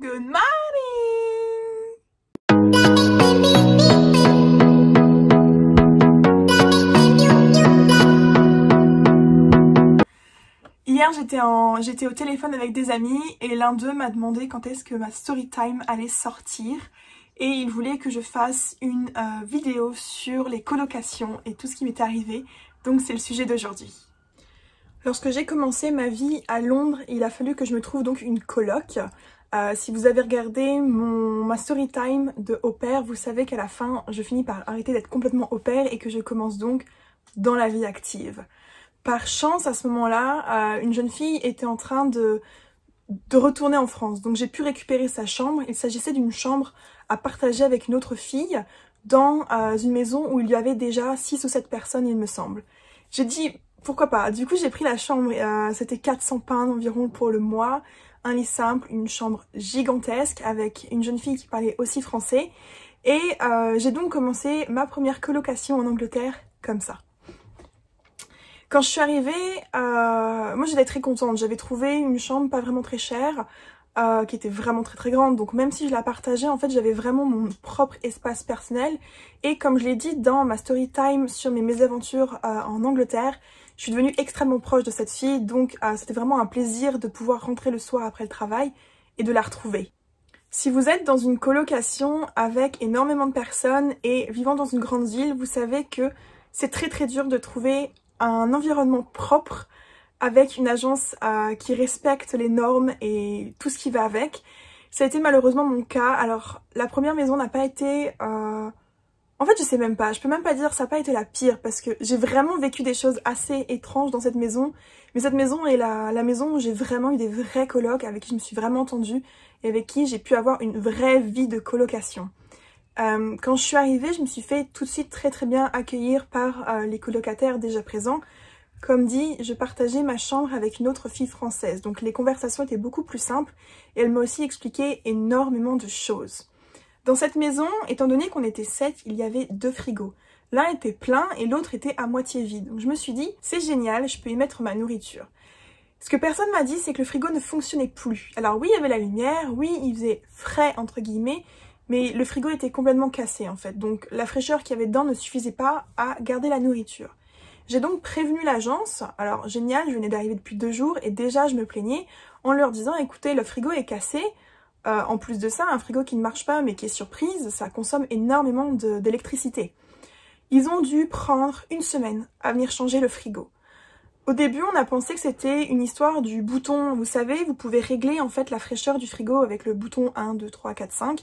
Good morning! Hier j'étais au téléphone avec des amis et l'un d'eux m'a demandé quand est-ce que ma story time allait sortir et il voulait que je fasse une vidéo sur les colocations et tout ce qui m'était arrivé, donc c'est le sujet d'aujourd'hui. Lorsque j'ai commencé ma vie à Londres, il a fallu que je me trouve donc une coloc. Si vous avez regardé ma story time de au pair, vous savez qu'à la fin, je finis par arrêter d'être complètement au pair et que je commence donc dans la vie active. Par chance, à ce moment-là, une jeune fille était en train de retourner en France. Donc j'ai pu récupérer sa chambre. Il s'agissait d'une chambre à partager avec une autre fille dans une maison où il y avait déjà 6 ou 7 personnes, il me semble. J'ai dit pourquoi pas. Du coup, j'ai pris la chambre. C'était 400 pounds environ pour le mois. Un lit simple, une chambre gigantesque avec une jeune fille qui parlait aussi français. Et j'ai donc commencé ma première colocation en Angleterre comme ça. Quand je suis arrivée, moi j'étais très contente. J'avais trouvé une chambre pas vraiment très chère, qui était vraiment très grande. Donc même si je la partageais, en fait j'avais vraiment mon propre espace personnel. Et comme je l'ai dit dans ma story time sur mes mésaventures en Angleterre, je suis devenue extrêmement proche de cette fille. Donc c'était vraiment un plaisir de pouvoir rentrer le soir après le travail et de la retrouver. Si vous êtes dans une colocation avec énormément de personnes et vivant dans une grande ville, vous savez que c'est très dur de trouver un environnement propre avec une agence qui respecte les normes et tout ce qui va avec. Ça a été malheureusement mon cas. Alors la première maison n'a pas été... En fait je sais même pas, je peux même pas dire ça n'a pas été la pire parce que j'ai vraiment vécu des choses assez étranges dans cette maison. Mais cette maison est la maison où j'ai vraiment eu des vrais colocs avec qui je me suis vraiment entendue et avec qui j'ai pu avoir une vraie vie de colocation. Quand je suis arrivée, je me suis fait tout de suite très bien accueillir par les colocataires déjà présents. Comme dit, je partageais ma chambre avec une autre fille française, donc les conversations étaient beaucoup plus simples et elle m'a aussi expliqué énormément de choses. Dans cette maison, étant donné qu'on était 7, il y avait 2 frigos. L'un était plein et l'autre était à moitié vide. Donc je me suis dit, c'est génial, je peux y mettre ma nourriture. Ce que personne m'a dit, c'est que le frigo ne fonctionnait plus. Alors oui, il y avait la lumière, oui, il faisait frais entre guillemets, mais le frigo était complètement cassé en fait, donc la fraîcheur qu'il y avait dedans ne suffisait pas à garder la nourriture. J'ai donc prévenu l'agence, alors génial, je venais d'arriver depuis 2 jours et déjà je me plaignais en leur disant écoutez le frigo est cassé, en plus de ça un frigo qui ne marche pas mais qui est surprise, ça consomme énormément d'électricité. Ils ont dû prendre 1 semaine à venir changer le frigo. Au début, on a pensé que c'était une histoire du bouton, vous savez, vous pouvez régler en fait la fraîcheur du frigo avec le bouton 1, 2, 3, 4, 5.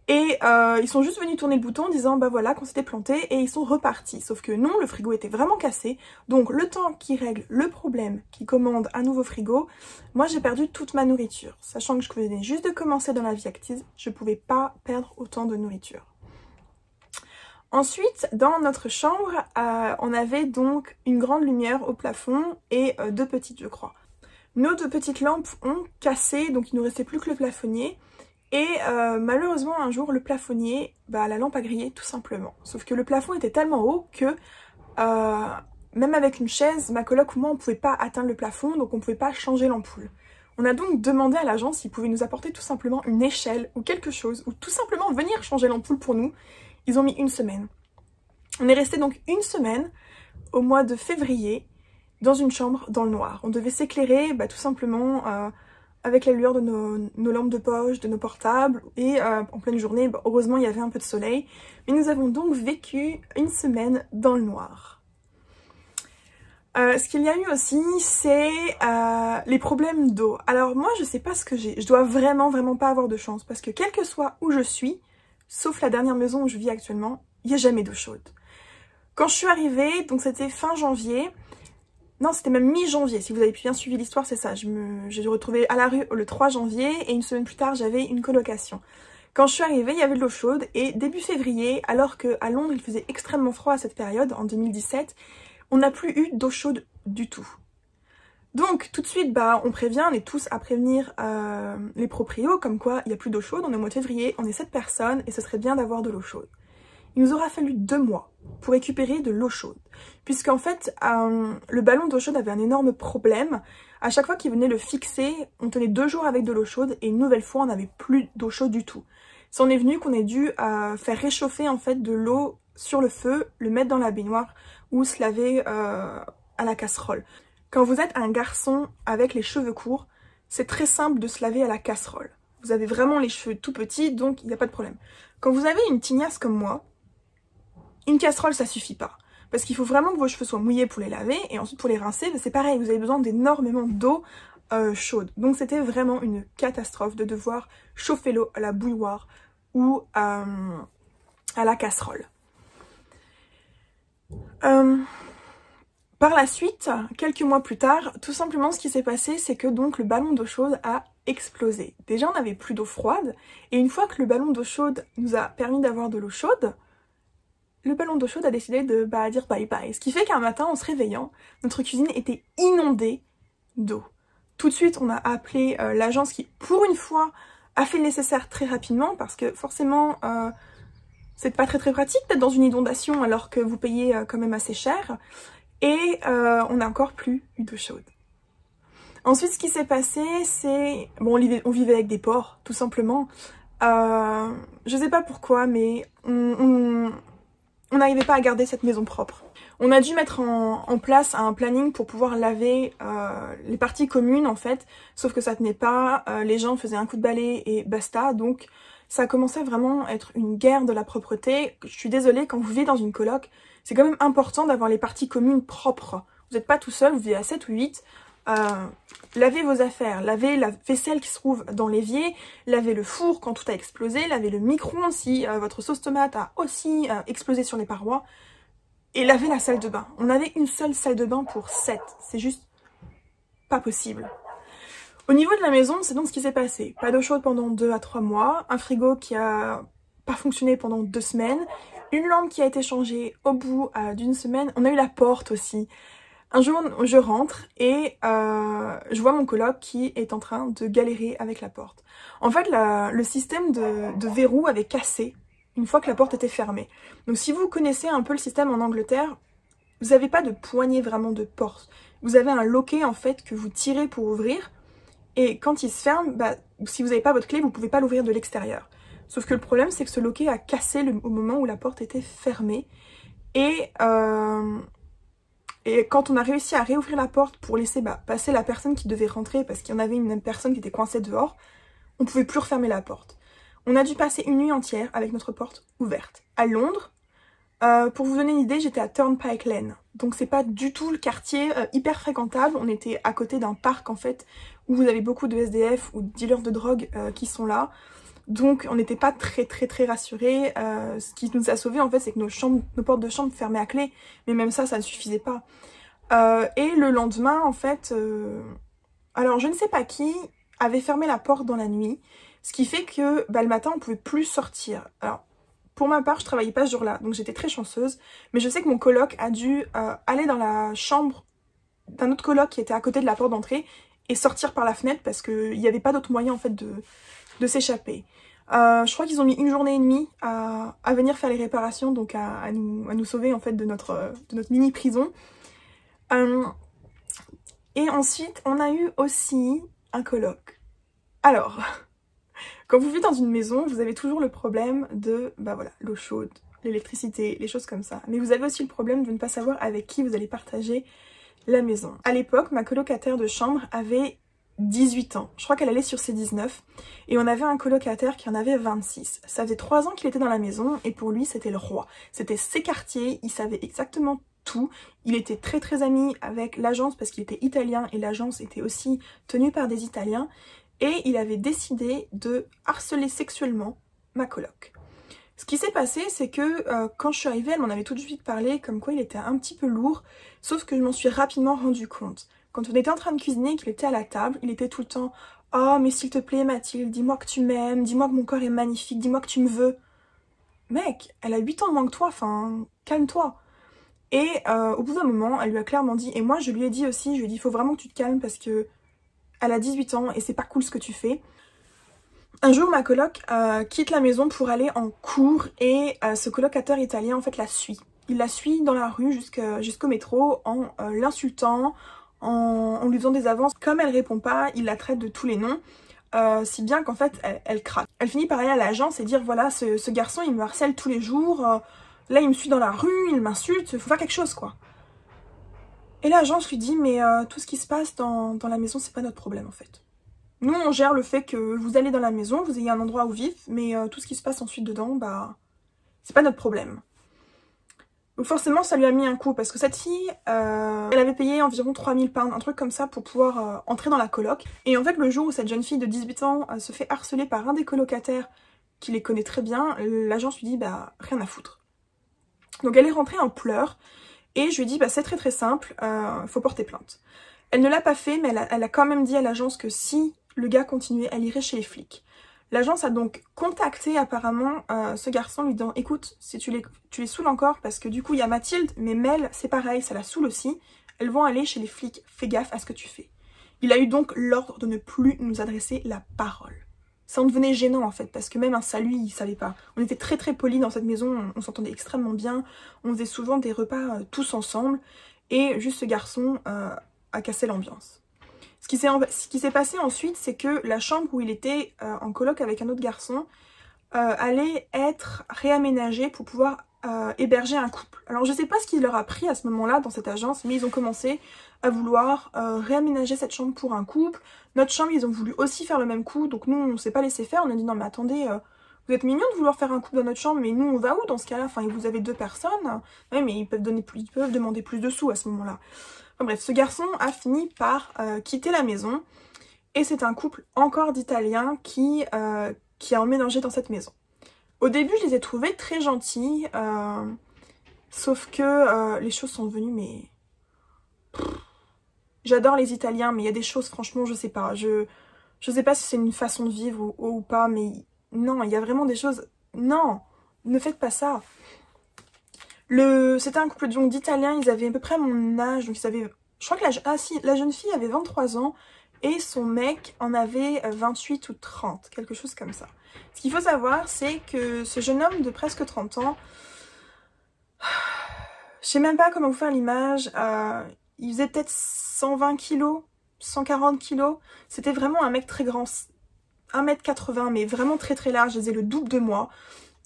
Et ils sont juste venus tourner le bouton en disant bah voilà qu'on s'était planté et ils sont repartis. Sauf que non, le frigo était vraiment cassé. Donc le temps qu'ils règlent le problème, qu'ils commandent un nouveau frigo, moi j'ai perdu toute ma nourriture. Sachant que je venais juste de commencer dans la vie active, je pouvais pas perdre autant de nourriture. Ensuite, dans notre chambre, on avait donc une grande lumière au plafond et 2 petites je crois. Nos 2 petites lampes ont cassé, donc il ne nous restait plus que le plafonnier. Et malheureusement un jour le plafonnier, la lampe a grillé tout simplement. Sauf que le plafond était tellement haut que même avec une chaise, ma coloc ou moi on pouvait pas atteindre le plafond, donc on pouvait pas changer l'ampoule. On a donc demandé à l'agence s'ils pouvaient nous apporter tout simplement une échelle ou quelque chose, ou tout simplement venir changer l'ampoule pour nous. Ils ont mis 1 semaine. On est resté donc 1 semaine au mois de février dans une chambre dans le noir. On devait s'éclairer tout simplement avec la lueur de nos lampes de poche, de nos portables, et en pleine journée, heureusement il y avait un peu de soleil, mais nous avons donc vécu 1 semaine dans le noir. Ce qu'il y a eu aussi, c'est les problèmes d'eau. Alors moi je sais pas ce que j'ai, je dois vraiment pas avoir de chance, parce que quel que soit où je suis, sauf la dernière maison où je vis actuellement, il n'y a jamais d'eau chaude. Quand je suis arrivée, donc c'était fin janvier, non, c'était même mi-janvier, si vous avez bien suivi l'histoire, c'est ça. J'ai retrouvé à la rue le 3 janvier et 1 semaine plus tard, j'avais une colocation. Quand je suis arrivée, il y avait de l'eau chaude et début février, alors qu'à Londres, il faisait extrêmement froid à cette période, en 2017, on n'a plus eu d'eau chaude du tout. Donc, tout de suite, on prévient, on est tous à prévenir les proprios, comme quoi il n'y a plus d'eau chaude, on est au mois de février, on est 7 personnes et ce serait bien d'avoir de l'eau chaude. Il nous aura fallu 2 mois pour récupérer de l'eau chaude. Puisqu'en fait, le ballon d'eau chaude avait un énorme problème. À chaque fois qu'il venait le fixer, on tenait 2 jours avec de l'eau chaude et une nouvelle fois, on n'avait plus d'eau chaude du tout. C'en est venu qu'on ait dû faire réchauffer en fait de l'eau sur le feu, le mettre dans la baignoire ou se laver à la casserole. Quand vous êtes un garçon avec les cheveux courts, c'est très simple de se laver à la casserole. Vous avez vraiment les cheveux tout petits, donc il n'y a pas de problème. Quand vous avez une tignasse comme moi, une casserole ça suffit pas. Parce qu'il faut vraiment que vos cheveux soient mouillés pour les laver, et ensuite pour les rincer, c'est pareil, vous avez besoin d'énormément d'eau chaude. Donc c'était vraiment une catastrophe de devoir chauffer l'eau à la bouilloire ou à la casserole. Par la suite, quelques mois plus tard, tout simplement ce qui s'est passé, c'est que donc le ballon d'eau chaude a explosé. Déjà on n'avait plus d'eau froide, et une fois que le ballon d'eau chaude nous a permis d'avoir de l'eau chaude, le ballon d'eau chaude a décidé de dire bye bye. Ce qui fait qu'un matin, en se réveillant, notre cuisine était inondée d'eau. Tout de suite, on a appelé l'agence qui, pour une fois, a fait le nécessaire très rapidement, parce que forcément, c'est pas très pratique d'être dans une inondation alors que vous payez quand même assez cher. Et on n'a encore plus eu d'eau chaude. Ensuite, ce qui s'est passé, c'est... Bon, on vivait avec des porcs, tout simplement. Je sais pas pourquoi, mais on n'arrivait pas à garder cette maison propre. On a dû mettre en place un planning pour pouvoir laver les parties communes, en fait. Sauf que ça tenait pas, les gens faisaient un coup de balai et basta. Donc, ça commençait vraiment à être une guerre de la propreté. Je suis désolée, quand vous vivez dans une coloc, c'est quand même important d'avoir les parties communes propres. Vous n'êtes pas tout seul, vous vivez à 7 ou 8. Lavez vos affaires, lavez la vaisselle qui se trouve dans l'évier, lavez le four quand tout a explosé, lavez le micro-ondes si votre sauce tomate a aussi explosé sur les parois, et lavez la salle de bain. On avait une seule salle de bain pour 7, c'est juste pas possible. Au niveau de la maison, c'est donc ce qui s'est passé. Pas d'eau chaude pendant 2 à 3 mois, un frigo qui a pas fonctionné pendant 2 semaines, une lampe qui a été changée au bout d'une semaine, on a eu la porte aussi. Un jour, je rentre et je vois mon coloc qui est en train de galérer avec la porte. En fait, le système de verrou avait cassé une fois que la porte était fermée. Donc si vous connaissez un peu le système en Angleterre, vous n'avez pas de poignée vraiment de porte. Vous avez un loquet en fait que vous tirez pour ouvrir. Et quand il se ferme, si vous n'avez pas votre clé, vous ne pouvez pas l'ouvrir de l'extérieur. Sauf que le problème, c'est que ce loquet a cassé au moment où la porte était fermée. Et quand on a réussi à réouvrir la porte pour laisser passer la personne qui devait rentrer, parce qu'il y en avait une personne qui était coincée dehors, on ne pouvait plus refermer la porte. On a dû passer une nuit entière avec notre porte ouverte. À Londres, pour vous donner une idée, j'étais à Turnpike Lane. Donc c'est pas du tout le quartier hyper fréquentable. On était à côté d'un parc en fait, où vous avez beaucoup de SDF ou de dealers de drogue qui sont là. Donc on n'était pas très rassurés. Ce qui nous a sauvés en fait, c'est que nos portes de chambre fermaient à clé. Mais même ça ne suffisait pas. Et le lendemain en fait, alors je ne sais pas qui avait fermé la porte dans la nuit. Ce qui fait que le matin on pouvait plus sortir. Alors pour ma part je travaillais pas ce jour-là, donc j'étais très chanceuse. Mais je sais que mon coloc a dû aller dans la chambre d'un autre coloc qui était à côté de la porte d'entrée et sortir par la fenêtre parce qu'il n'y avait pas d'autre moyen en fait de s'échapper. Je crois qu'ils ont mis 1 journée et demie à venir faire les réparations, donc à nous sauver en fait de notre mini prison. Et ensuite on a eu aussi un coloc. Alors, quand vous vivez dans une maison, vous avez toujours le problème de l'eau chaude, l'électricité, les choses comme ça. Mais vous avez aussi le problème de ne pas savoir avec qui vous allez partager la maison. À l'époque, ma colocataire de chambre avait 18 ans. Je crois qu'elle allait sur ses 19. Et on avait un colocataire qui en avait 26. Ça faisait 3 ans qu'il était dans la maison et pour lui, c'était le roi. C'était ses quartiers, il savait exactement tout. Il était très ami avec l'agence parce qu'il était italien et l'agence était aussi tenue par des Italiens. Et il avait décidé de harceler sexuellement ma coloc. Ce qui s'est passé, c'est que quand je suis arrivée, elle m'en avait tout de suite parlé, comme quoi il était un petit peu lourd, sauf que je m'en suis rapidement rendu compte. Quand on était en train de cuisiner et qu'il était à la table, il était tout le temps « Oh, mais s'il te plaît Mathilde, dis-moi que tu m'aimes, dis-moi que mon corps est magnifique, dis-moi que tu me veux. » Mec, elle a 8 ans de moins que toi, enfin, calme-toi. Et au bout d'un moment, elle lui a clairement dit, et moi je lui ai dit aussi, je lui ai dit « Il faut vraiment que tu te calmes parce que elle a 18 ans et c'est pas cool ce que tu fais. » Un jour, ma coloc quitte la maison pour aller en cours et ce colocataire italien en fait la suit. Il la suit dans la rue jusqu'au métro en l'insultant, en lui faisant des avances. Comme elle répond pas, il la traite de tous les noms, si bien qu'en fait elle craque. Elle finit par aller à l'agence et dire voilà, ce garçon il me harcèle tous les jours, là il me suit dans la rue, il m'insulte, faut faire quelque chose quoi. Et l'agence lui dit mais tout ce qui se passe dans la maison c'est pas notre problème en fait. Nous, on gère le fait que vous allez dans la maison, vous ayez un endroit où vivre, mais tout ce qui se passe ensuite dedans, bah, c'est pas notre problème. Donc forcément, ça lui a mis un coup, parce que cette fille, elle avait payé environ 3000 pounds, un truc comme ça, pour pouvoir entrer dans la coloc. Et en fait, le jour où cette jeune fille de 18 ans se fait harceler par un des colocataires, qui les connaît très bien, l'agence lui dit, bah, rien à foutre. Donc elle est rentrée en pleurs, et je lui dis, bah, c'est très simple, faut porter plainte. Elle ne l'a pas fait, mais elle a quand même dit à l'agence que si le gars continuait, elle irait chez les flics. L'agence a donc contacté apparemment ce garçon lui disant écoute, si tu les saoules encore, parce que du coup il y a Mathilde, mais Mel c'est pareil, ça la saoule aussi, elles vont aller chez les flics, fais gaffe à ce que tu fais. Il a eu donc l'ordre de ne plus nous adresser la parole. Ça en devenait gênant en fait, parce que même un salut il savait pas. On était très polis dans cette maison, on s'entendait extrêmement bien, on faisait souvent des repas tous ensemble, et juste ce garçon a cassé l'ambiance. Ce qui s'est passé ensuite, c'est que la chambre où il était en coloc avec un autre garçon allait être réaménagée pour pouvoir héberger un couple. Alors je sais pas ce qu'il leur a pris à ce moment-là dans cette agence, mais ils ont commencé à vouloir réaménager cette chambre pour un couple. Notre chambre, ils ont voulu aussi faire le même coup, donc nous on s'est pas laissé faire, on a dit non mais attendez, vous êtes mignons de vouloir faire un couple dans notre chambre, mais nous on va où dans ce cas-là? Enfin vous avez deux personnes, ouais mais ils peuvent demander plus de sous à ce moment-là. Enfin, bref, ce garçon a fini par quitter la maison et c'est un couple encore d'Italiens qui a emménagé dans cette maison. Au début, je les ai trouvés très gentils, sauf que les choses sont devenues, mais... J'adore les Italiens, mais il y a des choses, franchement, je sais pas. Je sais pas si c'est une façon de vivre ou pas, mais non, il y a vraiment des choses... Non, ne faites pas ça. C'était un couple d'Italiens, ils avaient à peu près mon âge, donc ils avaient... Je crois que la jeune fille avait 23 ans et son mec en avait 28 ou 30, quelque chose comme ça. Ce qu'il faut savoir, c'est que ce jeune homme de presque 30 ans, je sais même pas comment vous faire l'image, il faisait peut-être 120 kilos, 140 kilos, c'était vraiment un mec très grand, 1m80, mais vraiment très large, il faisait le double de moi.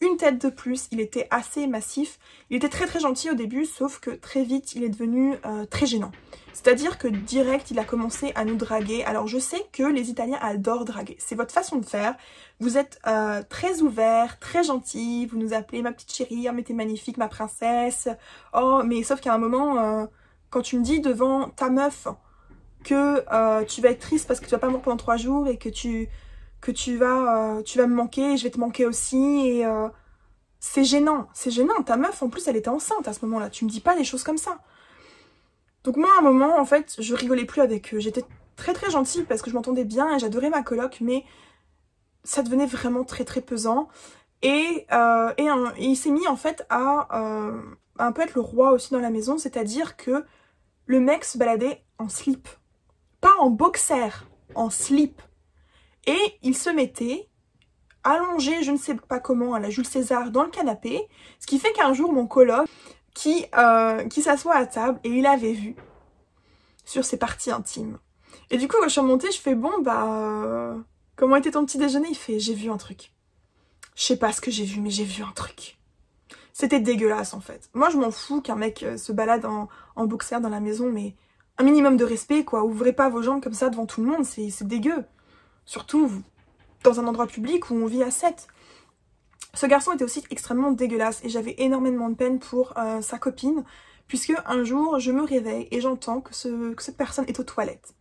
Une tête de plus, il était assez massif, il était très gentil au début, sauf que très vite il est devenu très gênant. C'est-à-dire que direct il a commencé à nous draguer. Alors je sais que les Italiens adorent draguer, c'est votre façon de faire, vous êtes très ouvert, très gentil, vous nous appelez ma petite chérie, oh mais t'es magnifique ma princesse, oh mais sauf qu'à un moment, quand tu me dis devant ta meuf que tu vas être triste parce que tu vas pas me voir pendant 3 jours et que tu vas me manquer, je vais te manquer aussi, et c'est gênant, ta meuf en plus elle était enceinte à ce moment-là, tu me dis pas des choses comme ça. Donc moi à un moment en fait je rigolais plus avec eux, j'étais très gentille parce que je m'entendais bien et j'adorais ma coloc, mais ça devenait vraiment très pesant, et il s'est mis en fait à un peu être le roi aussi dans la maison, c'est-à-dire que le mec se baladait en slip, pas en boxer, en slip. Et il se mettait allongé, je ne sais pas comment, à la Jules César dans le canapé. Ce qui fait qu'un jour, mon coloc, qui s'assoit à table, et il avait vu sur ses parties intimes. Et du coup, quand je suis remontée, je fais bon, bah... comment était ton petit déjeuner? Il fait, j'ai vu un truc. Je sais pas ce que j'ai vu, mais j'ai vu un truc. C'était dégueulasse, en fait. Moi, je m'en fous qu'un mec se balade en boxer dans la maison, mais un minimum de respect, quoi. Ouvrez pas vos jambes comme ça devant tout le monde, c'est dégueu. Surtout dans un endroit public où on vit à 7. Ce garçon était aussi extrêmement dégueulasse et j'avais énormément de peine pour sa copine, puisque un jour je me réveille et j'entends que cette personne est aux toilettes.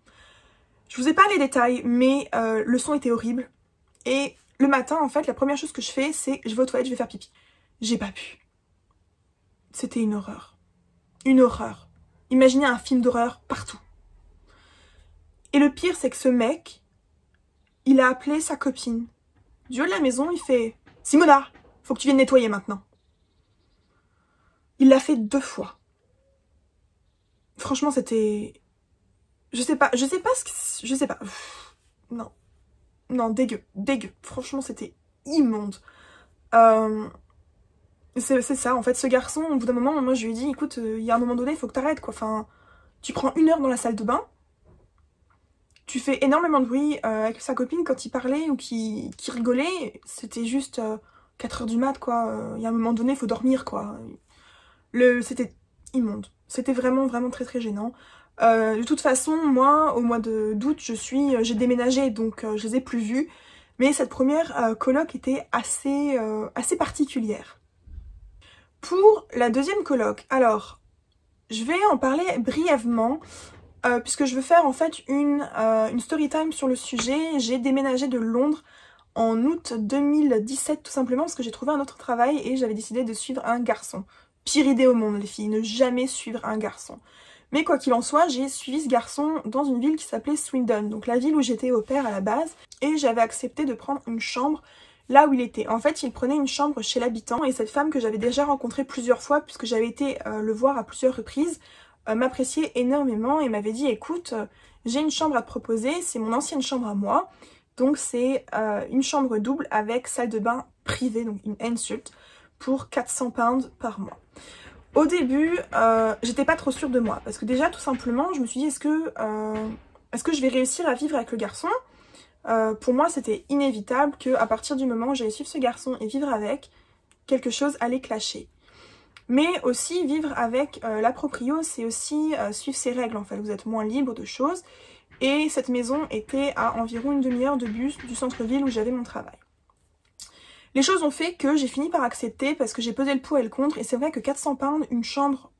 Je vous ai pas les détails, mais le son était horrible. Et le matin, en fait, la première chose que je fais, c'est je vais aux toilettes, je vais faire pipi. J'ai pas pu. C'était une horreur. Une horreur. Imaginez un film d'horreur partout. Et le pire, c'est que ce mec, il a appelé sa copine. Du haut de la maison, il fait « Simona, faut que tu viennes nettoyer maintenant. » Il l'a fait 2 fois. Franchement, c'était... Je sais pas. Non. Non, dégueu, dégueu. Franchement, c'était immonde. C'est ça, en fait, ce garçon, au bout d'un moment, moi je lui ai dit, écoute, il y a un moment donné, il faut que t'arrêtes, quoi. Enfin, tu prends 1 heure dans la salle de bain, tu fais énormément de bruit avec sa copine quand il parlait ou qui rigolait. C'était juste 4 heures du mat, quoi. Il y a un moment donné, il faut dormir, quoi. C'était immonde. C'était vraiment, vraiment très, très gênant. De toute façon, moi, au mois d'août, j'ai déménagé, donc je les ai plus vus. Mais cette première coloc était assez particulière. Pour la deuxième coloc, alors, je vais en parler brièvement, puisque je veux faire en fait une story time sur le sujet. J'ai déménagé de Londres en août 2017, tout simplement, parce que j'ai trouvé un autre travail et j'avais décidé de suivre un garçon. Pire idée au monde, les filles, ne jamais suivre un garçon. Mais quoi qu'il en soit, j'ai suivi ce garçon dans une ville qui s'appelait Swindon, donc la ville où j'étais au pair à la base, et j'avais accepté de prendre une chambre là où il était. En fait, il prenait une chambre chez l'habitant, et cette femme que j'avais déjà rencontrée plusieurs fois, puisque j'avais été le voir à plusieurs reprises, m'appréciait énormément et m'avait dit, écoute, j'ai une chambre à te proposer, c'est mon ancienne chambre à moi, donc c'est une chambre double avec salle de bain privée, donc une ensuite, pour 400 pounds par mois. Au début, j'étais pas trop sûre de moi, parce que déjà, tout simplement, je me suis dit, est-ce que je vais réussir à vivre avec le garçon? Pour moi, c'était inévitable qu'à partir du moment où j'allais suivre ce garçon et vivre avec, quelque chose allait clasher. Mais aussi, vivre avec la proprio, c'est aussi suivre ses règles, en fait. Vous êtes moins libre de choses. Et cette maison était à environ une demi-heure de bus du centre-ville où j'avais mon travail. Les choses ont fait que j'ai fini par accepter parce que j'ai pesé le pour et le contre. Et c'est vrai que 400 pounds, une chambre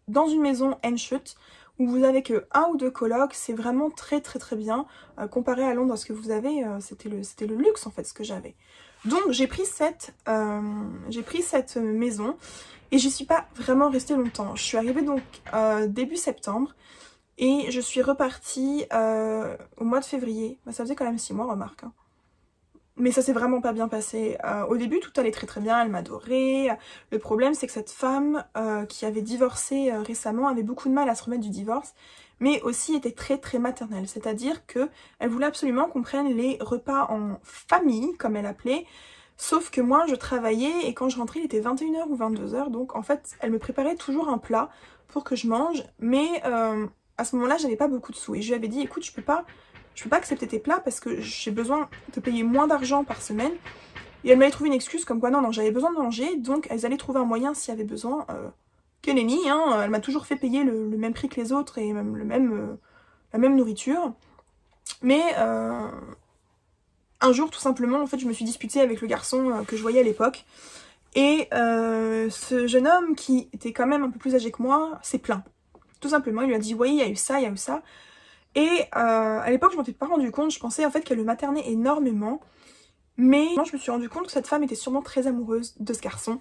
dans une maison ensuite, où vous avez que 1 ou 2 colocs, c'est vraiment très très très bien. Comparé à Londres, ce que vous avez, c'était le luxe en fait ce que j'avais. Donc j'ai pris cette maison et j'y suis pas vraiment restée longtemps. Je suis arrivée donc début septembre et je suis repartie au mois de février. Bah, ça faisait quand même 6 mois, remarque. Hein. Mais ça s'est vraiment pas bien passé. Au début, tout allait très très bien, elle m'adorait. Le problème, c'est que cette femme qui avait divorcé récemment avait beaucoup de mal à se remettre du divorce, mais aussi était très très maternelle. C'est-à-dire que elle voulait absolument qu'on prenne les repas en famille, comme elle appelait, sauf que moi, je travaillais et quand je rentrais, il était 21 h ou 22 h, donc en fait, elle me préparait toujours un plat pour que je mange, mais à ce moment-là, j'avais pas beaucoup de sous. Et je lui avais dit, écoute, je peux pas accepter tes plats parce que j'ai besoin de payer moins d'argent par semaine. Et elle m'avait trouvé une excuse comme quoi non, j'avais besoin de manger, donc elles allaient trouver un moyen s'il y avait besoin. Que nenni, hein, elle m'a toujours fait payer le même prix que les autres et même la même nourriture. Mais un jour, tout simplement, en fait, je me suis disputée avec le garçon que je voyais à l'époque. Et ce jeune homme, qui était quand même un peu plus âgé que moi, s'est plaint. Tout simplement, il lui a dit, oui, il y a eu ça, il y a eu ça. Et à l'époque, je m'en étais pas rendu compte, je pensais en fait qu'elle le maternait énormément. Mais je me suis rendu compte que cette femme était sûrement très amoureuse de ce garçon.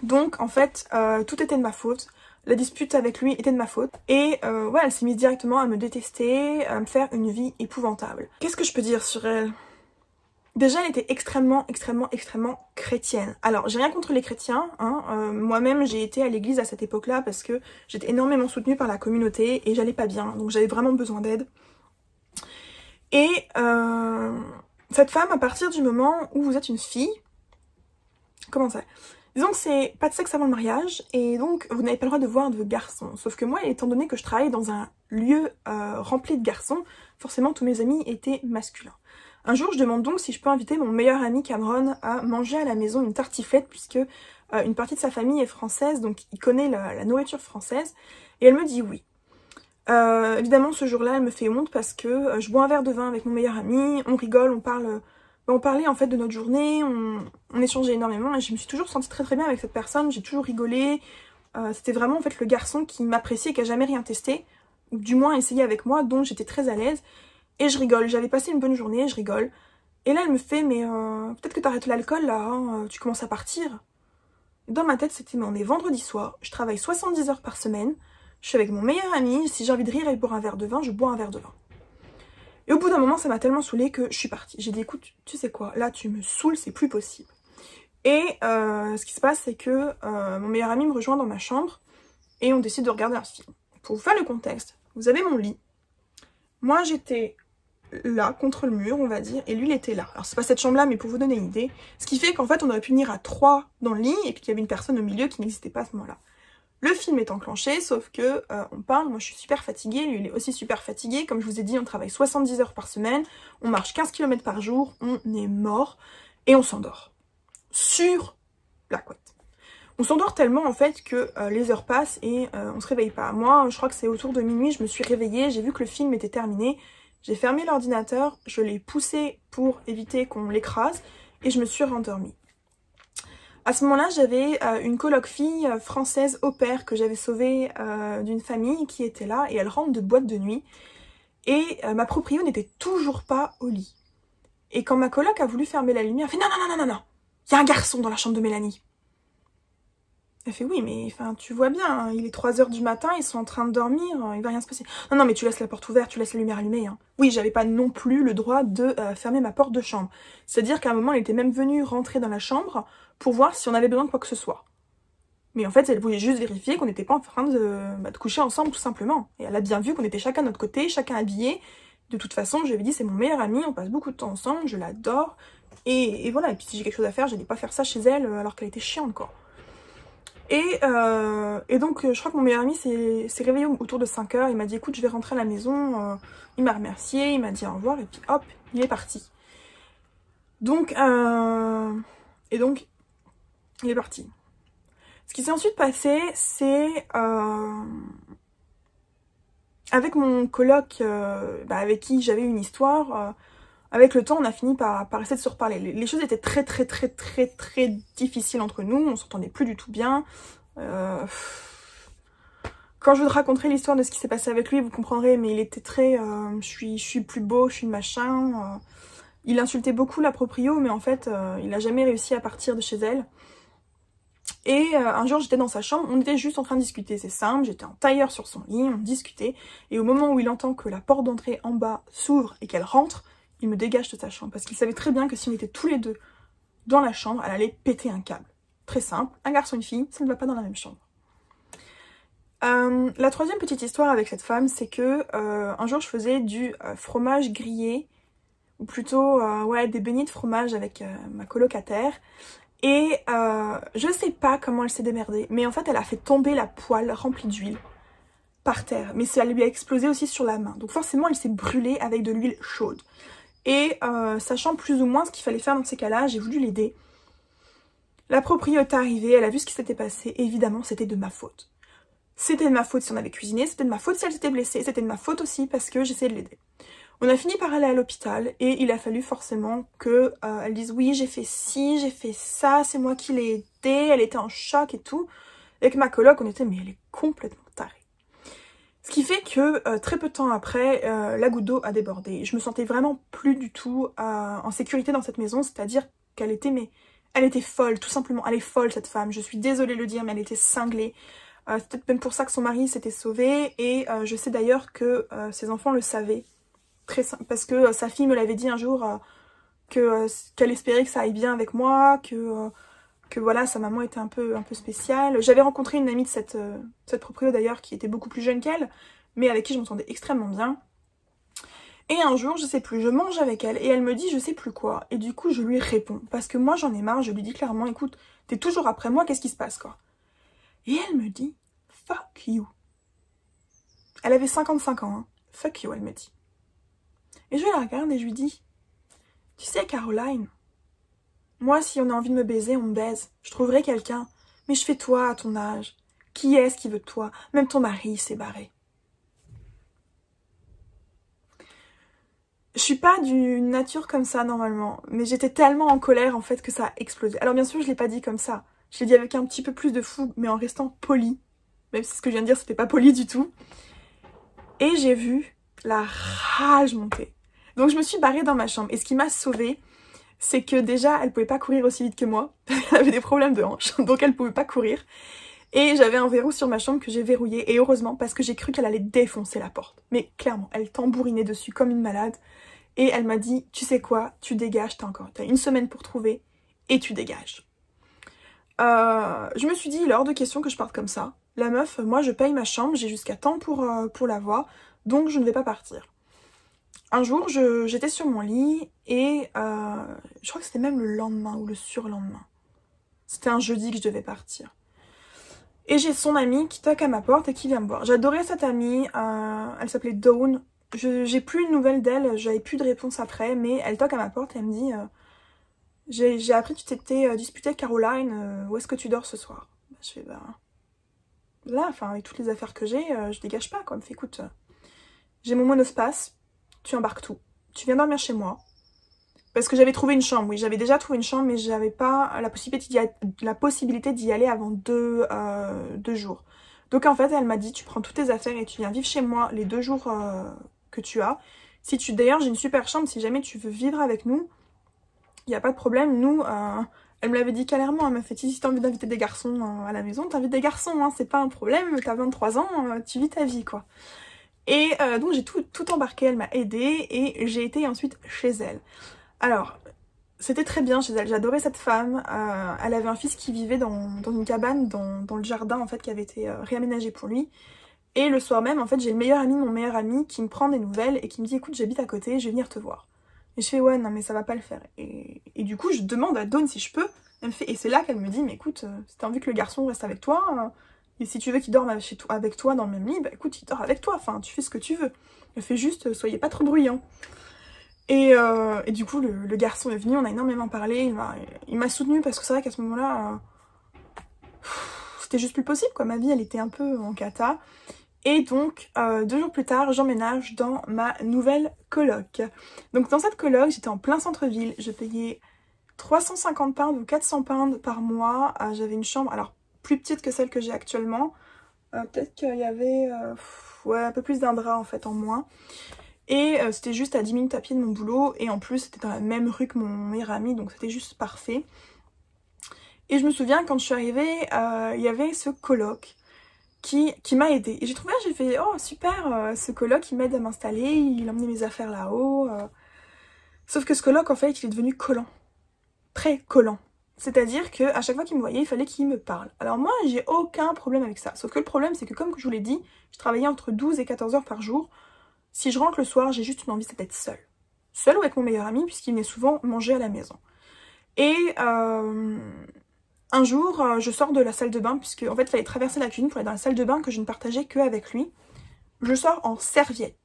Donc en fait, tout était de ma faute. La dispute avec lui était de ma faute. Et ouais, elle s'est mise directement à me détester, à me faire une vie épouvantable. Qu'est-ce que je peux dire sur elle ? Déjà, elle était extrêmement chrétienne. Alors, j'ai rien contre les chrétiens, hein. Moi-même, j'ai été à l'église à cette époque-là parce que j'étais énormément soutenue par la communauté et j'allais pas bien, donc j'avais vraiment besoin d'aide. Et cette femme, à partir du moment où vous êtes une fille, comment ça ? Disons que c'est pas de sexe avant le mariage et donc vous n'avez pas le droit de voir de garçons. Sauf que moi, étant donné que je travaillais dans un lieu rempli de garçons, forcément tous mes amis étaient masculins. Un jour, je demande donc si je peux inviter mon meilleur ami Cameron à manger à la maison une tartiflette, puisque une partie de sa famille est française, donc il connaît la nourriture française, et elle me dit oui. Évidemment, ce jour-là, elle me fait honte parce que je bois un verre de vin avec mon meilleur ami, on rigole, on parlait en fait de notre journée, on échangeait énormément, et je me suis toujours sentie très très bien avec cette personne, j'ai toujours rigolé. C'était vraiment en fait le garçon qui m'appréciait et qui a jamais rien testé, ou du moins essayé avec moi, donc j'étais très à l'aise. Et je rigole, j'avais passé une bonne journée, je rigole. Et là elle me fait, mais peut-être que t'arrêtes l'alcool là, hein, tu commences à partir. Dans ma tête c'était, mais on est vendredi soir, je travaille 70 heures par semaine, je suis avec mon meilleur ami, si j'ai envie de rire et de boire un verre de vin, je bois un verre de vin. Et au bout d'un moment ça m'a tellement saoulée que je suis partie. J'ai dit écoute, tu sais quoi, là tu me saoules, c'est plus possible. Et ce qui se passe c'est que mon meilleur ami me rejoint dans ma chambre et on décide de regarder un film. Pour vous faire le contexte, vous avez mon lit. Moi j'étais là, contre le mur, on va dire, et lui, il était là. Alors, c'est pas cette chambre-là, mais pour vous donner une idée. Ce qui fait qu'en fait, on aurait pu venir à 3 dans le lit, et puis qu'il y avait une personne au milieu qui n'existait pas à ce moment-là. Le film est enclenché, sauf que on parle, moi je suis super fatiguée, lui il est aussi super fatigué. Comme je vous ai dit, on travaille 70 heures par semaine, on marche 15 km par jour, on est mort, et on s'endort. Sur la couette. On s'endort tellement en fait que les heures passent et on se réveille pas. Moi, je crois que c'est autour de minuit, je me suis réveillée, j'ai vu que le film était terminé, j'ai fermé l'ordinateur, je l'ai poussé pour éviter qu'on l'écrase, et je me suis rendormie. À ce moment-là, j'avais une coloc fille française au pair que j'avais sauvée d'une famille qui était là, et elle rentre de boîte de nuit. Et ma proprio n'était toujours pas au lit. Et quand ma coloc a voulu fermer la lumière, elle fait non, non, non, non, non, non, il y a un garçon dans la chambre de Mélanie. Elle fait oui, mais enfin, tu vois bien, hein, il est 3 h du matin, ils sont en train de dormir, il va rien se passer. Non, non, mais tu laisses la porte ouverte, tu laisses la lumière allumée. Hein. Oui, j'avais pas non plus le droit de fermer ma porte de chambre. C'est-à-dire qu'à un moment, elle était même venue rentrer dans la chambre pour voir si on avait besoin de quoi que ce soit. Mais en fait, elle voulait juste vérifier qu'on n'était pas en train de coucher ensemble, tout simplement. Et elle a bien vu qu'on était chacun de notre côté, chacun habillé. De toute façon, je lui avais dit, c'est mon meilleur ami, on passe beaucoup de temps ensemble, je l'adore. Et voilà, et puis si j'ai quelque chose à faire, j'allais pas faire ça chez elle alors qu'elle était chiante, quoi. Et donc, je crois que mon meilleur ami s'est réveillé autour de 5 h. Il m'a dit, écoute, je vais rentrer à la maison. Il m'a remercié, il m'a dit au revoir, et puis hop, il est parti. Donc, il est parti. Ce qui s'est ensuite passé, c'est avec mon coloc, avec qui j'avais une histoire, avec le temps, on a fini par essayer de se reparler. Les choses étaient très difficiles entre nous, on s'entendait plus du tout bien. Quand je vous raconterai l'histoire de ce qui s'est passé avec lui, vous comprendrez, mais il était très... je suis plus beau, je suis machin. Il insultait beaucoup la proprio, mais en fait, il n'a jamais réussi à partir de chez elle. Et un jour, j'étais dans sa chambre, on était juste en train de discuter, c'est simple, j'étais en tailleur sur son lit, on discutait, et au moment où il entend que la porte d'entrée en bas s'ouvre et qu'elle rentre, il me dégage de sa chambre, parce qu'il savait très bien que si on était tous les deux dans la chambre, elle allait péter un câble. Très simple, un garçon et une fille, ça ne va pas dans la même chambre. La troisième petite histoire avec cette femme, c'est que un jour je faisais du fromage grillé, ou plutôt des beignets de fromage avec ma colocataire, et je sais pas comment elle s'est démerdée, mais en fait elle a fait tomber la poêle remplie d'huile par terre, mais ça lui a explosé aussi sur la main, donc forcément elle s'est brûlée avec de l'huile chaude. Et sachant plus ou moins ce qu'il fallait faire dans ces cas-là, j'ai voulu l'aider. La propriétaire est arrivée, elle a vu ce qui s'était passé, et évidemment c'était de ma faute. C'était de ma faute si on avait cuisiné, c'était de ma faute si elle s'était blessée, c'était de ma faute aussi parce que j'essayais de l'aider. On a fini par aller à l'hôpital et il a fallu forcément que elle dise oui j'ai fait ci, j'ai fait ça, c'est moi qui l'ai aidée, elle était en choc et tout. Avec ma coloc on était mais elle est complètement tarée. Ce qui fait que très peu de temps après, la goutte d'eau a débordé. Je me sentais vraiment plus du tout en sécurité dans cette maison, c'est-à-dire qu'elle était elle était folle, tout simplement, elle est folle cette femme. Je suis désolée de le dire mais elle était cinglée. C'est peut-être même pour ça que son mari s'était sauvé et je sais d'ailleurs que ses enfants le savaient. Parce que sa fille me l'avait dit un jour qu'elle espérait que ça aille bien avec moi, que voilà, sa maman était un peu spéciale. J'avais rencontré une amie de cette proprio d'ailleurs qui était beaucoup plus jeune qu'elle, mais avec qui je m'entendais extrêmement bien. Et un jour, je sais plus, je mange avec elle et elle me dit je sais plus quoi. Et du coup, je lui réponds parce que moi j'en ai marre, je lui dis clairement écoute, t'es toujours après moi, qu'est-ce qui se passe quoi? Et elle me dit fuck you. Elle avait 55 ans, hein. Fuck you, elle me dit. Et je la regarde et je lui dis, tu sais Caroline, moi si on a envie de me baiser, on me baise. Je trouverai quelqu'un. Mais je fais toi à ton âge. Qui est-ce qui veut de toi? Même ton mari s'est barré. Je suis pas d'une nature comme ça normalement, mais j'étais tellement en colère en fait que ça a explosé. Alors bien sûr je l'ai pas dit comme ça, je l'ai dit avec un petit peu plus de fougue, mais en restant poli. Même si ce que je viens de dire c'était pas poli du tout. Et j'ai vu la rage monter. Donc je me suis barrée dans ma chambre. Et ce qui m'a sauvée, c'est que déjà, elle pouvait pas courir aussi vite que moi. Elle avait des problèmes de hanche, donc elle pouvait pas courir. Et j'avais un verrou sur ma chambre que j'ai verrouillé. Et heureusement, parce que j'ai cru qu'elle allait défoncer la porte. Mais clairement, elle tambourinait dessus comme une malade. Et elle m'a dit, tu sais quoi, tu dégages, t'as 1 semaine pour trouver. Et tu dégages. Je me suis dit, il est hors de question que je parte comme ça. La meuf, moi je paye ma chambre, j'ai jusqu'à temps pour la voir. Donc je ne vais pas partir. un jour, j'étais sur mon lit et je crois que c'était même le lendemain ou le surlendemain. C'était un jeudi que je devais partir. Et j'ai son amie qui toque à ma porte et qui vient me voir. J'adorais cette amie, elle s'appelait Dawn. J'ai plus une nouvelle d'elle, j'avais plus de réponse après, mais elle toque à ma porte et elle me dit j'ai appris que tu t'étais disputée avec Caroline, où est-ce que tu dors ce soir? Je fais là, enfin avec toutes les affaires que j'ai, je dégage pas quoi. Elle me fait écoute, j'ai mon monospace, tu embarques tout. Tu viens dormir chez moi. Parce que j'avais trouvé une chambre, oui, j'avais déjà trouvé une chambre, mais j'avais pas la possibilité d'y aller avant 2 jours. Donc en fait, elle m'a dit, tu prends toutes tes affaires et tu viens vivre chez moi les 2 jours que tu as. D'ailleurs, j'ai une super chambre, si jamais tu veux vivre avec nous, il n'y a pas de problème. Nous, elle me l'avait dit clairement, elle m'a fait, si t'as envie d'inviter des garçons à la maison, t'invites des garçons, hein, c'est pas un problème, t'as 23 ans, tu vis ta vie, quoi. Et donc j'ai tout embarqué, elle m'a aidée et j'ai été ensuite chez elle. Alors, c'était très bien chez elle, j'adorais cette femme, elle avait un fils qui vivait dans une cabane dans le jardin en fait qui avait été réaménagé pour lui. Et le soir même, en fait, j'ai le meilleur ami de mon meilleur ami qui me prend des nouvelles et qui me dit écoute, j'habite à côté, je vais venir te voir. Et je fais ouais, non mais ça va pas le faire. Et du coup, je demande à Dawn si je peux, elle me fait, et c'est là qu'elle me dit mais écoute, si t'as envie que le garçon reste avec toi, et si tu veux qu'il dorme avec toi dans le même lit, bah écoute, il dort avec toi, enfin tu fais ce que tu veux. Elle fait juste, soyez pas trop bruyants. Et du coup, le garçon est venu, on a énormément parlé, il m'a soutenue parce que c'est vrai qu'à ce moment-là, c'était juste plus possible, quoi. Ma vie, elle était un peu en cata. Et donc, 2 jours plus tard, j'emménage dans ma nouvelle coloc. Donc dans cette coloc, j'étais en plein centre-ville, je payais 350 pounds ou 400 pounds par mois. J'avais une chambre, alors plus petite que celle que j'ai actuellement. Peut-être qu'il y avait ouais, un peu plus d'un drap en fait en moins. Et c'était juste à 10 minutes à pied de mon boulot. Et en plus, c'était dans la même rue que mon meilleur ami. Donc c'était juste parfait. Et je me souviens, quand je suis arrivée, il y avait ce coloc qui m'a aidée. Et j'ai fait, oh super, ce coloc, il m'aide à m'installer. Il emmenait mes affaires là-haut. Sauf que ce coloc, en fait, il est devenu collant. Très collant. C'est-à-dire qu'à chaque fois qu'il me voyait, il fallait qu'il me parle. Alors moi, j'ai aucun problème avec ça. Sauf que le problème, c'est que comme je vous l'ai dit, je travaillais entre 12 et 14 heures par jour. Si je rentre le soir, j'ai juste une envie, c'est d'être seule. Seule ou avec mon meilleur ami, puisqu'il venait souvent manger à la maison. Et un jour, je sors de la salle de bain, puisque en fait, il fallait traverser la cuisine pour aller dans la salle de bain que je ne partageais qu'avec lui. Je sors en serviette.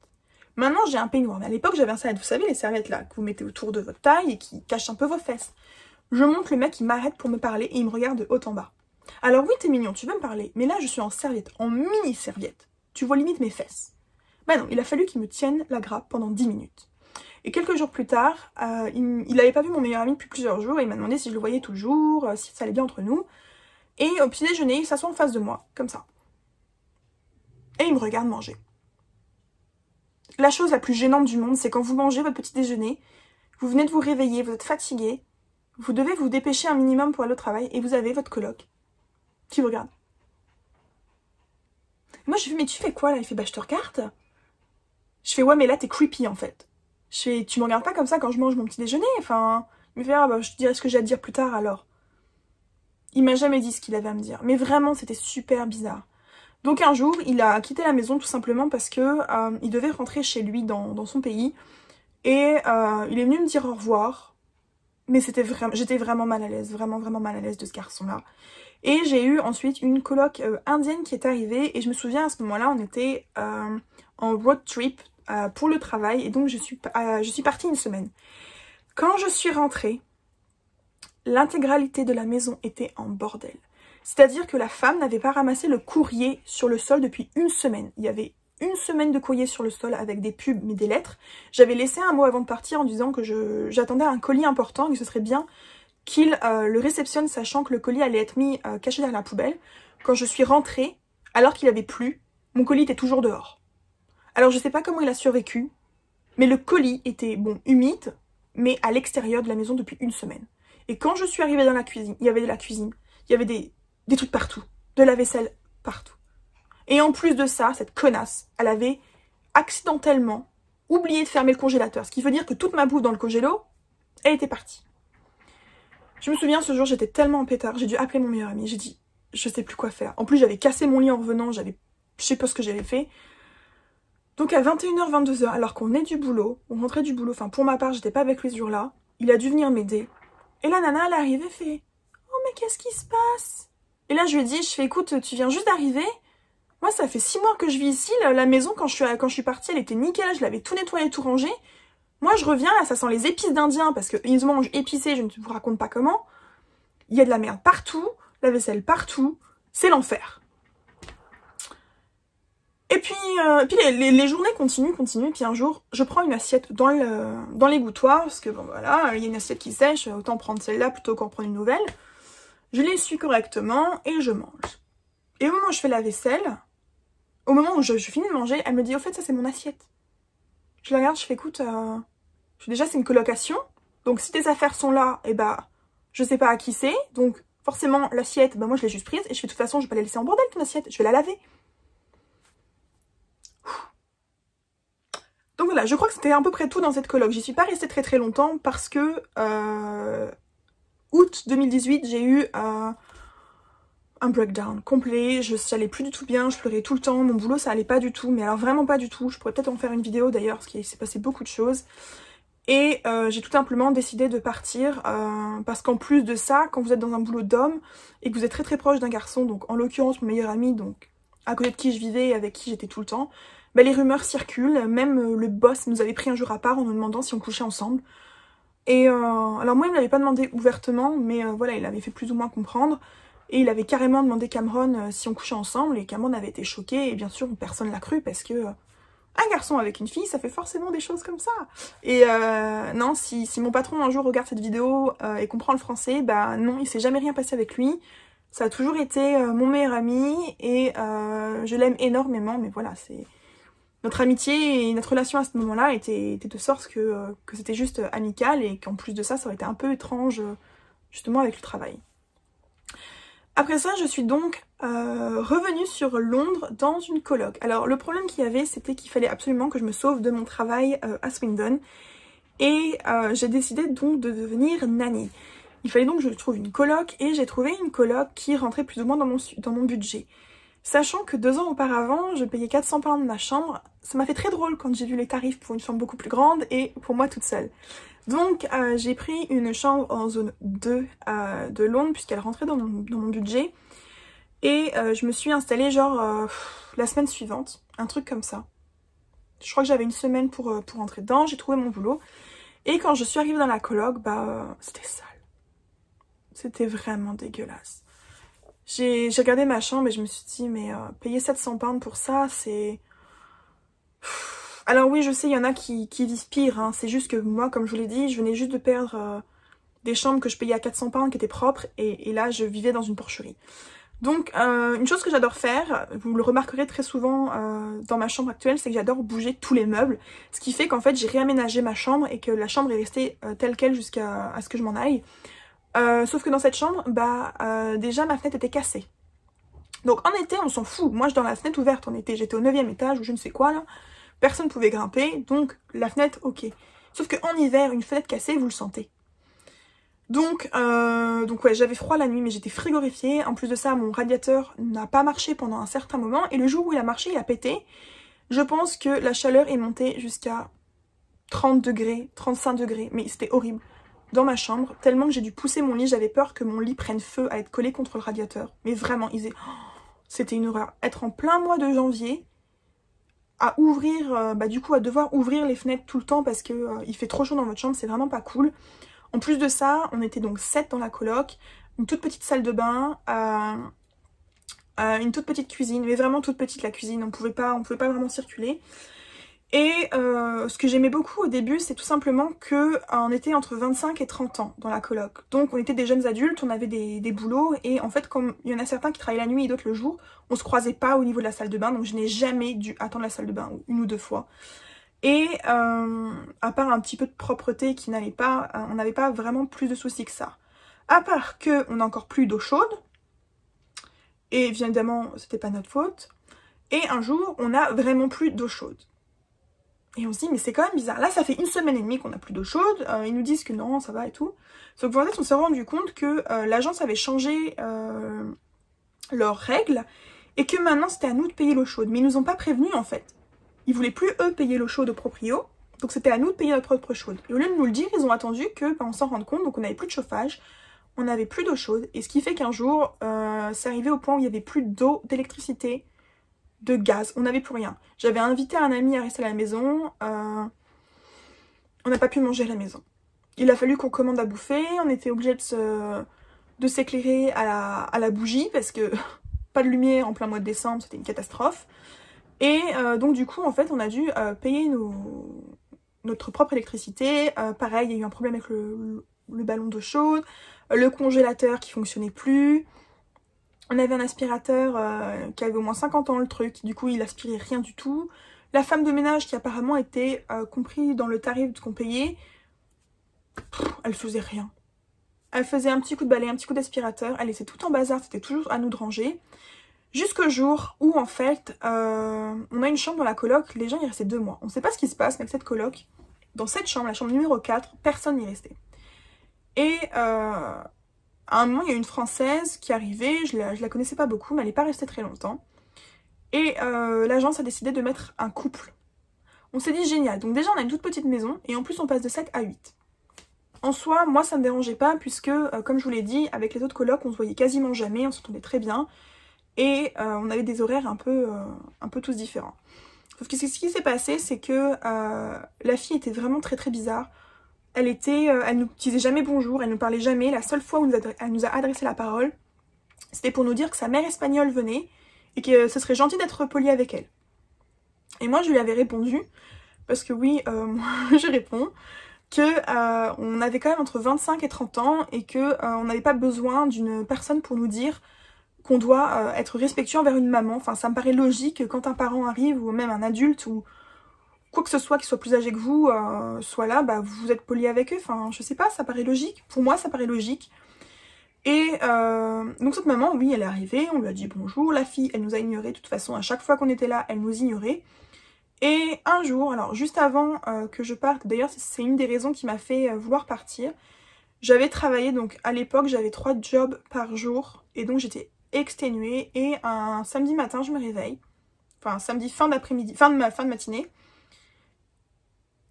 Maintenant, j'ai un peignoir, mais à l'époque, j'avais un serviette. Vous savez, les serviettes là, que vous mettez autour de votre taille et qui cachent un peu vos fesses. Je monte, le mec, il m'arrête pour me parler et il me regarde de haut en bas. Alors oui, t'es mignon, tu veux me parler, mais là, je suis en serviette, en mini-serviette. Tu vois limite mes fesses. Bah non, il a fallu qu'il me tienne la grappe pendant 10 minutes. Et quelques jours plus tard, il n'avait pas vu mon meilleur ami depuis plusieurs jours et il m'a demandé si je le voyais toujours, si ça allait bien entre nous. Et au petit déjeuner, il s'assoit en face de moi, comme ça. Et il me regarde manger. La chose la plus gênante du monde, c'est quand vous mangez votre petit déjeuner, vous venez de vous réveiller, vous êtes fatigué, vous devez vous dépêcher un minimum pour aller au travail et vous avez votre coloc qui vous regarde. Moi, je lui fais, mais tu fais quoi là? Il fait, bah je te regarde. Je fais, ouais, mais là t'es creepy en fait. Je fais, tu me regardes pas comme ça quand je mange mon petit déjeuner, enfin... Il me fait, ah bah je te dirai ce que j'ai à te dire plus tard alors. Il m'a jamais dit ce qu'il avait à me dire, mais vraiment c'était super bizarre. Donc un jour, il a quitté la maison tout simplement parce que il devait rentrer chez lui dans son pays. Et il est venu me dire au revoir. Mais j'étais vraiment mal à l'aise, vraiment mal à l'aise de ce garçon-là. Et j'ai eu ensuite une coloc indienne qui est arrivée. Et je me souviens à ce moment-là, on était en road trip pour le travail. Et donc je suis partie une semaine. Quand je suis rentrée, l'intégralité de la maison était en bordel. C'est-à-dire que la femme n'avait pas ramassé le courrier sur le sol depuis une semaine. Il y avait une semaine de courrier sur le sol avec des pubs mais des lettres. J'avais laissé un mot avant de partir en disant que j'attendais un colis important et que ce serait bien qu'il le réceptionne, sachant que le colis allait être mis caché derrière la poubelle. Quand je suis rentrée, alors qu'il avait plu, mon colis était toujours dehors. Alors je sais pas comment il a survécu, mais le colis était, bon, humide, mais à l'extérieur de la maison depuis une semaine. Et quand je suis arrivée dans la cuisine, il y avait de la cuisine, il y avait des trucs partout, de la vaisselle partout. Et en plus de ça, cette connasse, elle avait accidentellement oublié de fermer le congélateur. Ce qui veut dire que toute ma bouffe dans le congélo, elle était partie. Je me souviens, ce jour, j'étais tellement en pétard, j'ai dû appeler mon meilleur ami. J'ai dit, je sais plus quoi faire. En plus, j'avais cassé mon lit en revenant, je sais pas ce que j'avais fait. Donc à 21h, 22h, alors qu'on est du boulot, on rentrait du boulot, enfin pour ma part, j'étais pas avec lui ce jour-là, il a dû venir m'aider. Et la nana, elle arrive et fait « Oh mais qu'est-ce qui se passe ?» Et là je lui ai dit, je fais « Écoute, tu viens juste d'arriver. Moi ça fait 6 mois que je vis ici, la maison quand je suis partie, elle était nickel, je l'avais tout nettoyé, tout rangé. Moi je reviens, là ça sent les épices d'Indien, parce qu'ils mangent épicé, je ne vous raconte pas comment. Il y a de la merde partout, la vaisselle partout, c'est l'enfer. » Et puis les journées continuent, puis un jour, je prends une assiette dans l'égouttoir, parce que bon voilà, il y a une assiette qui sèche, autant prendre celle-là plutôt qu'en prendre une nouvelle. Je l'essuie correctement et je mange. Et au moment où je fais la vaisselle, au moment où je finis de manger, elle me dit « Au fait, ça c'est mon assiette. » Je la regarde, je fais « Écoute, déjà c'est une colocation, donc si tes affaires sont là, et bah, je sais pas à qui c'est, donc forcément l'assiette, bah moi je l'ai juste prise, et je fais de toute façon, je vais pas la laisser en bordel ton assiette, je vais la laver. » Donc voilà, je crois que c'était à peu près tout dans cette coloc. J'y suis pas restée très très longtemps parce que août 2018, j'ai eu un breakdown complet. J'allais plus du tout bien, je pleurais tout le temps. Mon boulot, ça allait pas du tout, mais alors vraiment pas du tout. Je pourrais peut-être en faire une vidéo d'ailleurs, parce qu'il s'est passé beaucoup de choses. Et j'ai tout simplement décidé de partir parce qu'en plus de ça, quand vous êtes dans un boulot d'homme et que vous êtes très très proche d'un garçon, donc en l'occurrence mon meilleur ami, donc à côté de qui je vivais et avec qui j'étais tout le temps, bah, les rumeurs circulent, même le boss nous avait pris un jour à part en nous demandant si on couchait ensemble. Et alors moi il me l'avait pas demandé ouvertement, mais voilà, il avait fait plus ou moins comprendre. Et il avait carrément demandé Cameron si on couchait ensemble, et Cameron avait été choqué, et bien sûr personne l'a cru parce que un garçon avec une fille, ça fait forcément des choses comme ça. Et non, si mon patron un jour regarde cette vidéo et comprend le français, bah non, il s'est jamais rien passé avec lui. Ça a toujours été mon meilleur ami, et je l'aime énormément, mais voilà, c'est... Notre amitié et notre relation à ce moment-là était de sorte que c'était juste amical, et qu'en plus de ça, ça aurait été un peu étrange, justement avec le travail. Après ça, je suis donc revenue sur Londres dans une coloc. Alors le problème qu'il y avait, c'était qu'il fallait absolument que je me sauve de mon travail à Swindon. Et j'ai décidé donc de devenir nanny. Il fallait donc que je trouve une coloc, et j'ai trouvé une coloc qui rentrait plus ou moins dans mon budget. Sachant que 2 ans auparavant, je payais 400 pounds ma chambre. Ça m'a fait très drôle quand j'ai vu les tarifs pour une chambre beaucoup plus grande et pour moi toute seule. Donc j'ai pris une chambre en zone 2 de Londres, puisqu'elle rentrait dans mon budget. Et je me suis installée genre la semaine suivante, un truc comme ça. Je crois que j'avais une semaine pour rentrer dedans, j'ai trouvé mon boulot. Et quand je suis arrivée dans la coloc, bah c'était sale. C'était vraiment dégueulasse. J'ai regardé ma chambre et je me suis dit, mais payer 700 pounds pour ça, c'est... Alors oui, je sais, il y en a qui disent pire, hein. C'est juste que moi, comme je vous l'ai dit, je venais juste de perdre des chambres que je payais à 400 pounds qui étaient propres, et là, je vivais dans une porcherie. Donc, une chose que j'adore faire, vous le remarquerez très souvent dans ma chambre actuelle, c'est que j'adore bouger tous les meubles, ce qui fait qu'en fait, j'ai réaménagé ma chambre et que la chambre est restée telle quelle jusqu'à ce que je m'en aille. Sauf que dans cette chambre, bah déjà ma fenêtre était cassée. Donc en été, on s'en fout. Moi, je dans la fenêtre ouverte en été. J'étais au 9e étage ou je ne sais quoi là. Personne ne pouvait grimper, donc la fenêtre, ok. Sauf qu'en hiver, une fenêtre cassée, vous le sentez. Donc ouais, j'avais froid la nuit, mais j'étais frigorifiée. En plus de ça, mon radiateur n'a pas marché pendant un certain moment. Et le jour où il a marché, il a pété. Je pense que la chaleur est montée jusqu'à 30 degrés, 35 degrés. Mais c'était horrible. Dans ma chambre, tellement que j'ai dû pousser mon lit, j'avais peur que mon lit prenne feu à être collé contre le radiateur. Mais vraiment, c'était une horreur. Être en plein mois de janvier, à ouvrir, du coup à devoir ouvrir les fenêtres tout le temps parce que il fait trop chaud dans votre chambre, c'est vraiment pas cool. En plus de ça, on était donc 7 dans la coloc, une toute petite salle de bain, une toute petite cuisine, mais vraiment toute petite la cuisine, on pouvait pas vraiment circuler. Et ce que j'aimais beaucoup au début, c'est tout simplement que on était entre 25 et 30 ans dans la coloc. Donc on était des jeunes adultes, on avait des boulots, et en fait comme il y en a certains qui travaillaient la nuit et d'autres le jour, on se croisait pas au niveau de la salle de bain, donc je n'ai jamais dû attendre la salle de bain, une ou deux fois. Et à part un petit peu de propreté qui n'allait pas, on n'avait pas vraiment plus de soucis que ça. À part qu'on a encore plus d'eau chaude, et évidemment c'était pas notre faute, et un jour on a vraiment plus d'eau chaude. Et on se dit, mais c'est quand même bizarre. Là, ça fait 1 semaine et demie qu'on n'a plus d'eau chaude. Ils nous disent que non, ça va et tout. Sauf qu'en fait, on s'est rendu compte que l'agence avait changé leurs règles et que maintenant, c'était à nous de payer l'eau chaude. Mais ils nous ont pas prévenus, en fait. ils voulaient plus eux payer l'eau chaude au proprio, donc c'était à nous de payer notre propre chaude. Et au lieu de nous le dire, ils ont attendu que on s'en rende compte, donc on n'avait plus de chauffage, on n'avait plus d'eau chaude, et ce qui fait qu'un jour, c'est arrivé au point où il n'y avait plus d'eau, d'électricité, de gaz, on n'avait plus rien. J'avais invité un ami à rester à la maison, on n'a pas pu manger à la maison. Il a fallu qu'on commande à bouffer, on était obligé de s'éclairer à la bougie, parce que pas de lumière en plein mois de décembre, c'était une catastrophe. Et donc du coup, en fait, on a dû payer notre propre électricité. Pareil, il y a eu un problème avec le ballon d'eau chaude, le congélateur qui fonctionnait plus. On avait un aspirateur qui avait au moins 50 ans le truc, du coup il aspirait rien du tout. La femme de ménage qui apparemment était compris dans le tarif qu'on payait, elle faisait rien. Elle faisait un petit coup de balai, un petit coup d'aspirateur, elle laissait tout en bazar, c'était toujours à nous de ranger. Jusqu'au jour où en fait, on a une chambre dans la coloc, les gens y restaient 2 mois. On ne sait pas ce qui se passe, mais avec cette coloc, dans cette chambre, la chambre numéro 4, personne n'y restait. Et à un moment, il y a une Française qui arrivait, je la connaissais pas beaucoup, mais elle n'est pas restée très longtemps. Et l'agence a décidé de mettre un couple. On s'est dit génial, donc déjà on a une toute petite maison, et en plus on passe de 7 à 8. En soi, moi ça me dérangeait pas, puisque comme je vous l'ai dit, avec les autres colocs, on se voyait quasiment jamais, on s'entendait très bien. Et on avait des horaires un peu tous différents. Sauf que ce qui s'est passé, c'est que la fille était vraiment très très bizarre. Elle nous disait jamais bonjour, elle nous parlait jamais. La seule fois où elle nous a adressé la parole, c'était pour nous dire que sa mère espagnole venait et que ce serait gentil d'être poli avec elle. Et moi je lui avais répondu, parce que oui, moi je réponds, que on avait quand même entre 25 et 30 ans et que on n'avait pas besoin d'une personne pour nous dire qu'on doit être respectueux envers une maman. Enfin, ça me paraît logique que quand un parent arrive, ou même un adulte, ou quoi que ce soit qui soit plus âgé que vous, soit là, bah vous êtes poli avec eux. Enfin, je sais pas, ça paraît logique. Pour moi, ça paraît logique. Et donc cette maman, oui, elle est arrivée, on lui a dit bonjour. La fille, elle nous a ignorés. De toute façon, à chaque fois qu'on était là, elle nous ignorait. Et un jour, alors juste avant que je parte, d'ailleurs c'est une des raisons qui m'a fait vouloir partir, j'avais travaillé, donc à l'époque j'avais 3 jobs par jour, et donc j'étais exténuée, et un samedi matin je me réveille, enfin samedi fin d'après-midi, fin de matinée,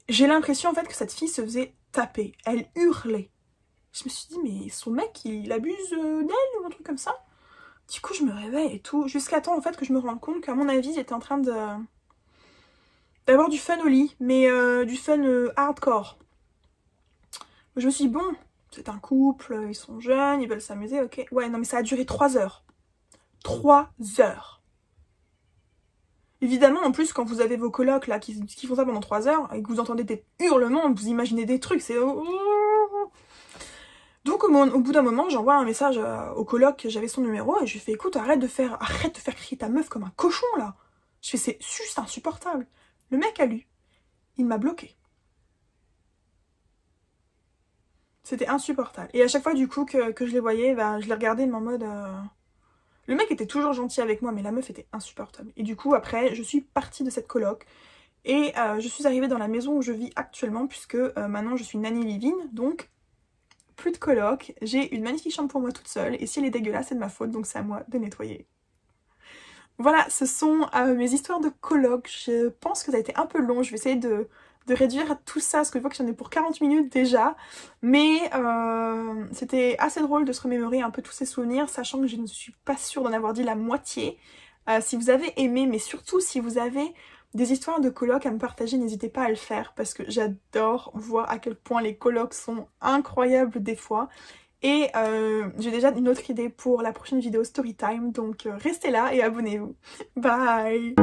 j'ai l'impression en fait que cette fille se faisait taper, elle hurlait. Je me suis dit mais son mec il abuse d'elle ou un truc comme ça. Du coup je me réveille et tout, jusqu'à temps en fait que je me rende compte qu'à mon avis j'étais en train d'avoir du fun au lit, mais du fun hardcore. Je me suis dit bon, c'est un couple, ils sont jeunes, ils veulent s'amuser, ok. Ouais non mais ça a duré 3 heures. 3 heures. Évidemment, en plus, quand vous avez vos colocs là qui font ça pendant 3 heures et que vous entendez des hurlements, vous imaginez des trucs, c'est... Donc au bout d'un moment, j'envoie un message au coloc, j'avais son numéro, et je lui fais écoute, arrête de faire crier ta meuf comme un cochon là. Je fais c'est juste insupportable. Le mec a lu. Il m'a bloqué. C'était insupportable. Et à chaque fois du coup que je les voyais, bah, je les regardais en mode... Le mec était toujours gentil avec moi, mais la meuf était insupportable. Et du coup, après, je suis partie de cette coloc. Et je suis arrivée dans la maison où je vis actuellement, puisque maintenant je suis nanny live-in, donc plus de coloc. J'ai une magnifique chambre pour moi toute seule, et si elle est dégueulasse, c'est de ma faute, donc c'est à moi de nettoyer. Voilà, ce sont mes histoires de coloc. Je pense que ça a été un peu long, je vais essayer de réduire tout ça, parce que je vois que j'en ai pour 40 minutes déjà. Mais c'était assez drôle de se remémorer un peu tous ces souvenirs, sachant que je ne suis pas sûre d'en avoir dit la moitié. Si vous avez aimé, mais surtout si vous avez des histoires de colocs à me partager, n'hésitez pas à le faire, parce que j'adore voir à quel point les colocs sont incroyables des fois. Et j'ai déjà une autre idée pour la prochaine vidéo Storytime, donc restez là et abonnez-vous. Bye!